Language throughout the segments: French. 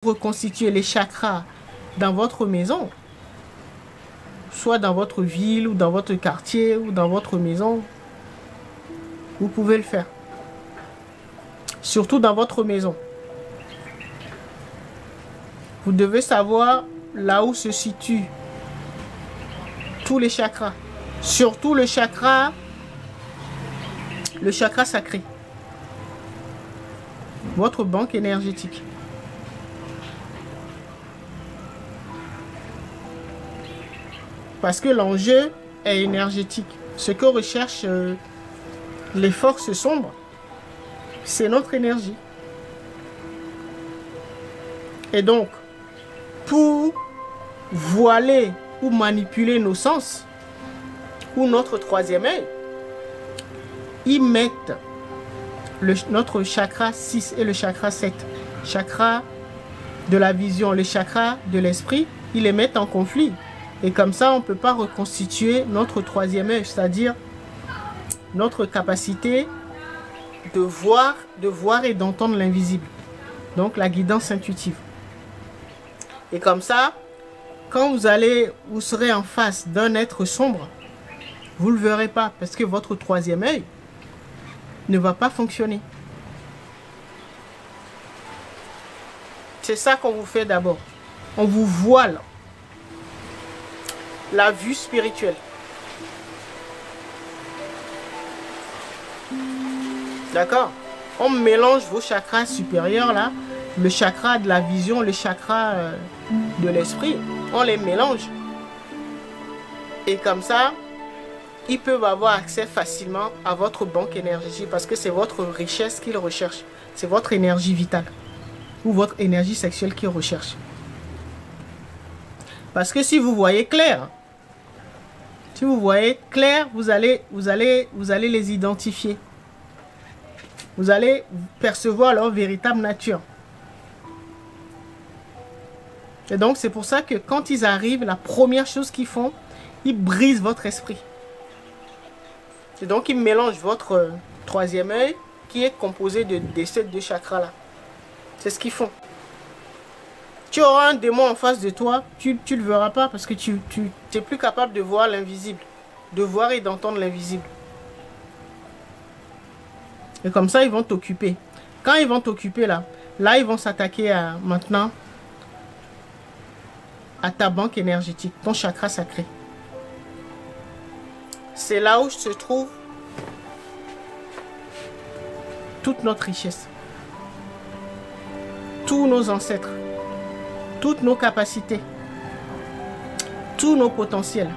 reconstituer les chakras dans votre maison, soit dans votre ville ou dans votre quartier ou dans votre maison, vous pouvez le faire. Surtout dans votre maison. Vous devez savoir là où se situent tous les chakras. Surtout le chakra sacré. Votre banque énergétique. Parce que l'enjeu est énergétique. Ce que recherchent les forces sombres, c'est notre énergie. Et donc, pour voiler ou manipuler nos sens, ou notre troisième œil, ils mettent notre chakra 6 et le chakra 7. Chakra de la vision, le chakra de l'esprit, ils les mettent en conflit. Et comme ça, on ne peut pas reconstituer notre troisième œil, c'est-à-dire notre capacité de voir et d'entendre l'invisible. Donc la guidance intuitive. Et comme ça, quand vous serez en face d'un être sombre, vous ne le verrez pas parce que votre troisième œil ne va pas fonctionner. C'est ça qu'on vous fait d'abord. On vous voile la vue spirituelle. D'accord? On mélange vos chakras supérieurs là, le chakra de la vision, le chakra de l'esprit. On les mélange. Et comme ça, ils peuvent avoir accès facilement à votre banque énergétique parce que c'est votre richesse qu'ils recherchent. C'est votre énergie vitale ou votre énergie sexuelle qu'ils recherchent. Parce que si vous voyez clair, vous allez les identifier. Vous allez percevoir leur véritable nature. Et donc, c'est pour ça que quand ils arrivent, la première chose qu'ils font, ils brisent votre esprit. Et donc, ils mélangent votre troisième œil qui est composé de ces deux chakras-là. C'est ce qu'ils font. Tu auras un démon en face de toi, tu ne le verras pas parce que tu n'es plus capable de voir l'invisible. De voir et d'entendre l'invisible. Et comme ça, ils vont t'occuper. Quand ils vont t'occuper là, ils vont s'attaquer maintenant à ta banque énergétique, ton chakra sacré. C'est là où se trouve toute notre richesse. Tous nos ancêtres. Toutes nos capacités. Tous nos potentiels.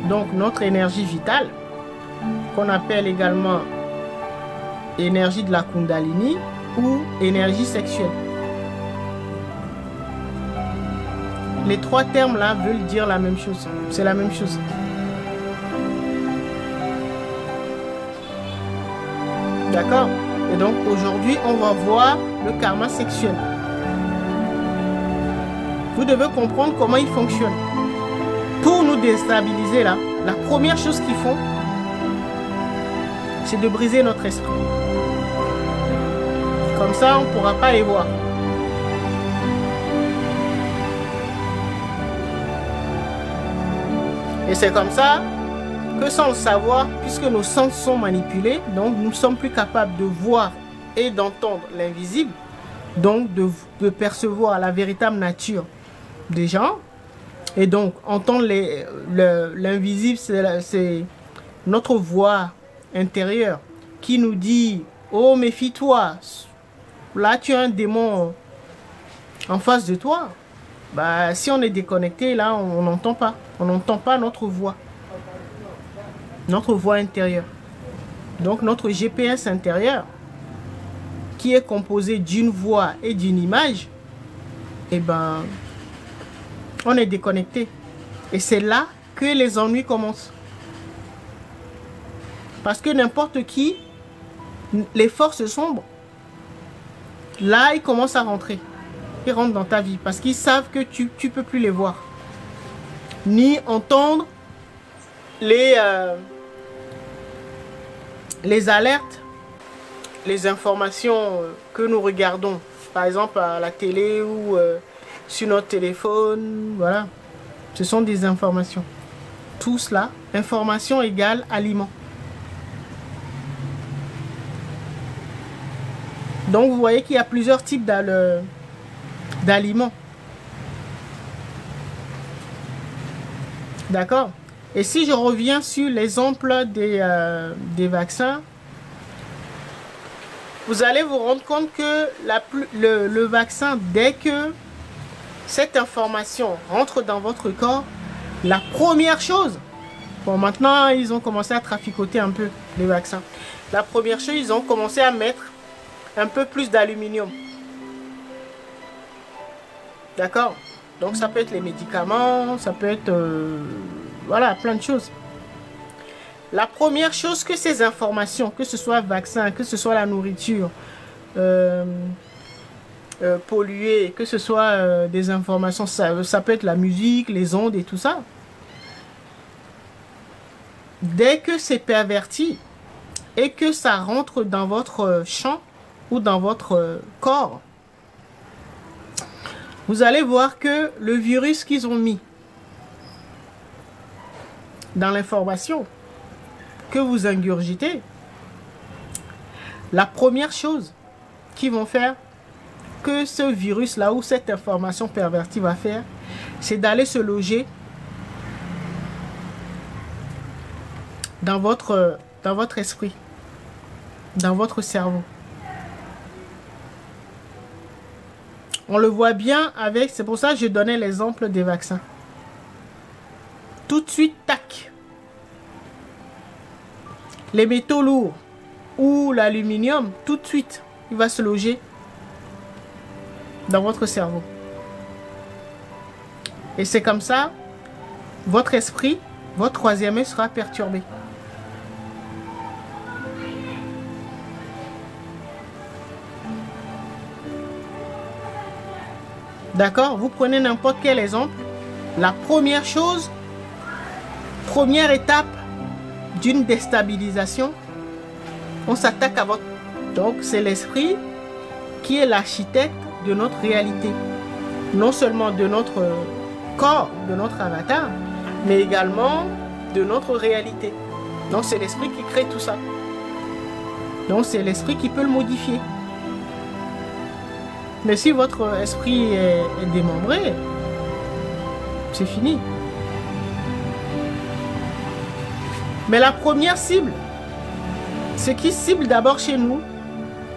Donc notre énergie vitale, qu'on appelle également énergie de la Kundalini ou énergie sexuelle. Les trois termes là veulent dire la même chose. C'est la même chose. D'accord? Et donc aujourd'hui, on va voir le karma sexuel. Vous devez comprendre comment il fonctionne. Pour nous déstabiliser là, la première chose qu'ils font, c'est de briser notre esprit. Comme ça, on ne pourra pas les voir. Et c'est comme ça que sans le savoir, puisque nos sens sont manipulés, donc nous ne sommes plus capables de voir et d'entendre l'invisible, donc de percevoir la véritable nature des gens. Et donc, entendre l'invisible, c'est notre voix intérieure qui nous dit « Oh, méfie-toi, là tu as un démon en face de toi. » Bah, si on est déconnecté, là, on n'entend pas. On n'entend pas notre voix. Notre voix intérieure. Donc, notre GPS intérieur, qui est composé d'une voix et d'une image, eh ben, on est déconnecté. Et c'est là que les ennuis commencent. Parce que n'importe qui, les forces sombres, là, ils commencent à rentrer. Ils rentrent dans ta vie parce qu'ils savent que tu ne peux plus les voir. Ni entendre les alertes les informations que nous regardons, par exemple à la télé ou sur notre téléphone, voilà, ce sont des informations. Tout cela, information égale aliment. Donc vous voyez qu'il y a plusieurs types d'aliments. D'accord? Et si je reviens sur l'exemple des vaccins, vous allez vous rendre compte que le vaccin, dès que cette information rentre dans votre corps, la première chose, bon maintenant ils ont commencé à traficoter un peu les vaccins, la première chose, ils ont commencé à mettre un peu plus d'aluminium. D'accord? Donc ça peut être les médicaments, ça peut être voilà, plein de choses. La première chose que ces informations, que ce soit vaccin, que ce soit la nourriture polluée, que ce soit des informations, ça peut être la musique, les ondes et tout ça. Dès que c'est perverti et que ça rentre dans votre champ ou dans votre corps, vous allez voir que le virus qu'ils ont mis dans l'information que vous ingurgitez, la première chose qu'ils vont faire, que ce virus-là ou cette information pervertie va faire, c'est d'aller se loger dans votre esprit, dans votre cerveau. On le voit bien avec, c'est pour ça que je donnais l'exemple des vaccins. Tout de suite, tac. Les métaux lourds ou l'aluminium, tout de suite, il va se loger dans votre cerveau. Et c'est comme ça, votre esprit, votre troisième œil sera perturbé. D'accord? Vous prenez n'importe quel exemple. La première chose, première étape d'une déstabilisation, on s'attaque à votre... Donc, c'est l'esprit qui est l'architecte de notre réalité. Non seulement de notre corps, de notre avatar, mais également de notre réalité. Donc, c'est l'esprit qui crée tout ça. Donc, c'est l'esprit qui peut le modifier. Mais si votre esprit est démembré, c'est fini. Mais la première cible, ce qui cible d'abord chez nous,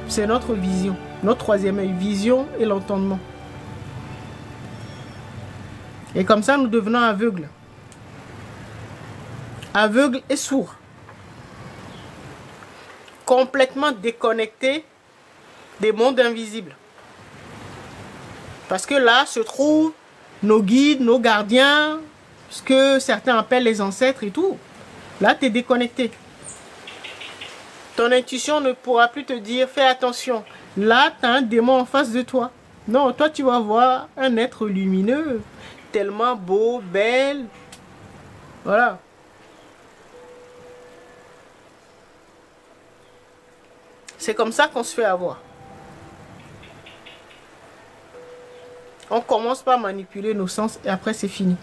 c'est notre vision, notre troisième œil, vision et l'entendement. Et comme ça, nous devenons aveugles. Aveugles et sourds. Complètement déconnectés des mondes invisibles. Parce que là se trouvent nos guides, nos gardiens, ce que certains appellent les ancêtres et tout. Là, tu es déconnecté. Ton intuition ne pourra plus te dire, fais attention. Là, tu as un démon en face de toi. Non, toi, tu vas voir un être lumineux, tellement beau, belle. Voilà. C'est comme ça qu'on se fait avoir. On commence par manipuler nos sens et après c'est fini.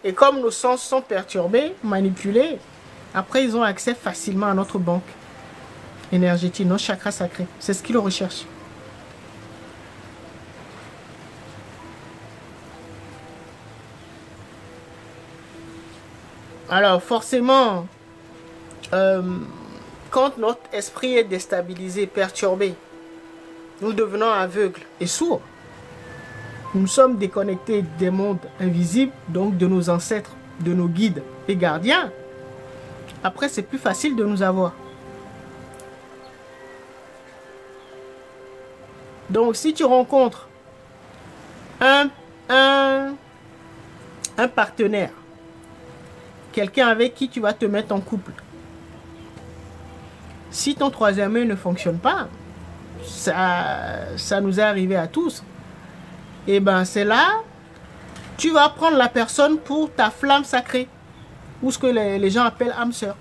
Et comme nos sens sont perturbés, manipulés, après ils ont accès facilement à notre banque énergétique, nos chakras sacrés. C'est ce qu'ils recherchent. Alors forcément, quand notre esprit est déstabilisé, perturbé, nous devenons aveugles et sourds. Nous sommes déconnectés des mondes invisibles, donc de nos ancêtres, de nos guides et gardiens. Après, c'est plus facile de nous avoir. Donc, si tu rencontres un partenaire, quelqu'un avec qui tu vas te mettre en couple, si ton troisième œil ne fonctionne pas, ça nous est arrivé à tous. Et ben c'est là, tu vas prendre la personne pour ta flamme sacrée, ou ce que les gens appellent âme sœur.